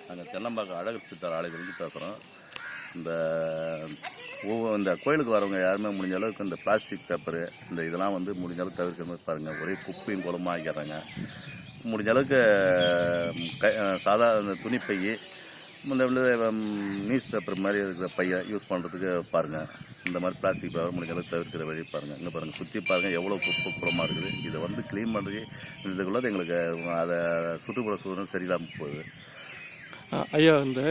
நாங்கள் தென்னம்பாக்கம் அழகு சித்தர் ஆலயத்துலேருந்து பேசுகிறோம். இந்த கோயிலுக்கு வரவங்க யாருமே முடிஞ்ச அளவுக்கு இந்த பிளாஸ்டிக் பேப்பரு இதெல்லாம் முடிஞ்ச அளவுக்கு தவிர்க்கிற மாதிரி பாருங்கள். ஒரே குப்பையும் குளமாக ஆக்கிடுறாங்க. முடிஞ்ச அளவுக்கு சாதா இந்த துணிப்பை இந்த நியூஸ் பேப்பர் மாதிரி இருக்கிற பையை யூஸ் பண்ணுறதுக்கு பாருங்கள். இந்த மாதிரி பிளாஸ்டிக் பேப்பர் முடிஞ்ச அளவுக்கு தவிர்க்கிற வழி பாருங்கள். இங்கே பாருங்கள், சுற்றி பாருங்கள் எவ்வளோ குப்பை குளமாக இருக்குது. இதை க்ளீன் பண்ணுறது இதுக்குள்ளே எங்களுக்கு அதை சுற்றுப்புற சூழ்நிலை சரியில்லாமல் போகுது. ஐயா, இந்த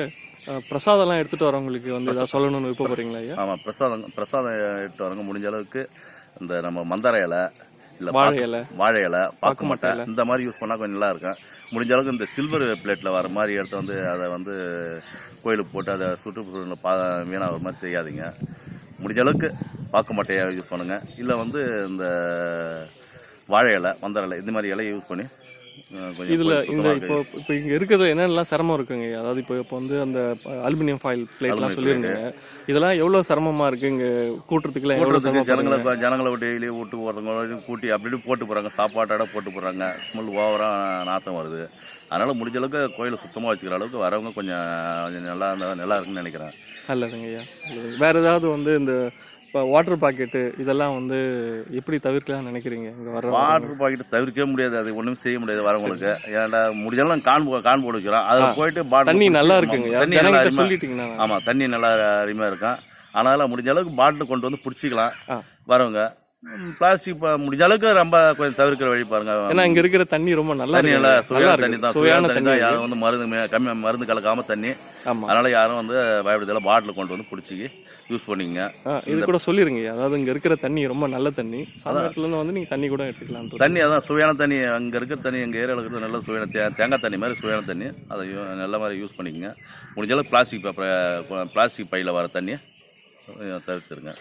பிரசாதம்லாம் எடுத்துகிட்டு வரவங்களுக்கு ஏதாவது சொல்லணும்னு விருப்பப்படுறீங்களா ஐயா? ஆமாம், பிரசாதம் எடுத்து வரவங்க முடிஞ்ச அளவுக்கு இந்த நம்ம மந்தார இலை, இல்லை வாழை இலை, பாக்கு மட்டை இந்த மாதிரி யூஸ் பண்ணால் கொஞ்சம் நல்லா இருக்கும். முடிஞ்ச அளவுக்கு இந்த சில்வர் பிளேட்டில் வர மாதிரி எடுத்து அதை கோயிலுக்கு போட்டு அதை சுற்றுச்சூழலில் வீணாகிற மாதிரி செய்யாதீங்க. முடிஞ்ச அளவுக்கு பாக்கு மட்டையை யூஸ் பண்ணுங்கள். இல்லை இந்த வாழை இலை, மந்தார இலை இந்த மாதிரி இலையை யூஸ் பண்ணி இதில் இப்போ இங்கே இருக்கிறது என்னென்னலாம் சிரமம் இருக்குங்க? அதாவது இப்போ அந்த அலுமினியம் ஃபாயில் பிளேட்லாம் சொல்லியிருந்தீங்க. இதெல்லாம் எவ்வளோ சிரமமாக இருக்குது இங்கே கூட்டுறதுக்குலாம்? எவ்வளோ ஜனங்களை டெய்லி வீட்டுக்கு போகிறவங்க கூட்டி அப்படி போட்டு போகிறாங்க. சாப்பாட்டோட போட்டு போடுறாங்க. ஸ்மெல் ஓவராக நாற்றம் வருது. அதனால் முடிஞ்ச அளவுக்கு கோயிலை சுத்தமாக வச்சுக்கிற அளவுக்கு வரவங்க கொஞ்சம் நல்லா இருக்குன்னு நினைக்கிறேன். நல்லதுங்க ஐயா. வேறு ஏதாவது இந்த இப்போ வாட்டர் பாக்கெட்டு இதெல்லாம் எப்படி தவிர்க்கலாம்னு நினைக்கிறீங்க? இங்கே வர வாட்டர் பாக்கெட்டு தவிர்க்கவே முடியாது. அது ஒன்றும் செய்ய முடியாது வரவங்களுக்கு. ஏன்டா முடிஞ்சாலும் கான் போட்டு வைக்கிறோம். அதில் போயிட்டு தண்ணி நல்லா இருக்குங்க. தண்ணி நல்லா சொல்லிட்டீங்கன்னா ஆமாம், தண்ணி நல்லா அருமையாக இருக்கும். அதனால் முடிஞ்ச அளவுக்கு பாட்டில் கொண்டு பிடிச்சிக்கலாம் வரவங்க. பிளாஸ்டிக் முடிஞ்ச அளவுக்கு ரொம்ப கொஞ்சம் தவிர்க்கிற வழி பாருங்க. ஏன்னா இங்க இருக்கிற தண்ணி ரொம்ப நல்லா சுவையான தண்ணி தான். யாரும் மருந்து கலக்காம தண்ணி. அதனால யாரும் பயப்படுதல பாட்டில் கொண்டு பிடிச்சி யூஸ் பண்ணிங்க. இது கூட சொல்லிருங்க. அதாவது இங்க இருக்கிற தண்ணி ரொம்ப நல்ல தண்ணி. சாதாரணத்துல இருந்து நீங்க தண்ணி கூட எடுத்துக்கலாம். தண்ணி அதான் சுவையான தண்ணி. அங்க இருக்கிற தண்ணி எங்க ஏரியாவில் இருக்கிறது நல்ல சுவையான தேங்காய் தண்ணி மாதிரி சுவையான தண்ணி. அதை நல்ல மாதிரி யூஸ் பண்ணிக்கங்க. முடிஞ்ச அளவுக்கு பிளாஸ்டிக் பையில வர தண்ணியை தவிர்த்துருங்க.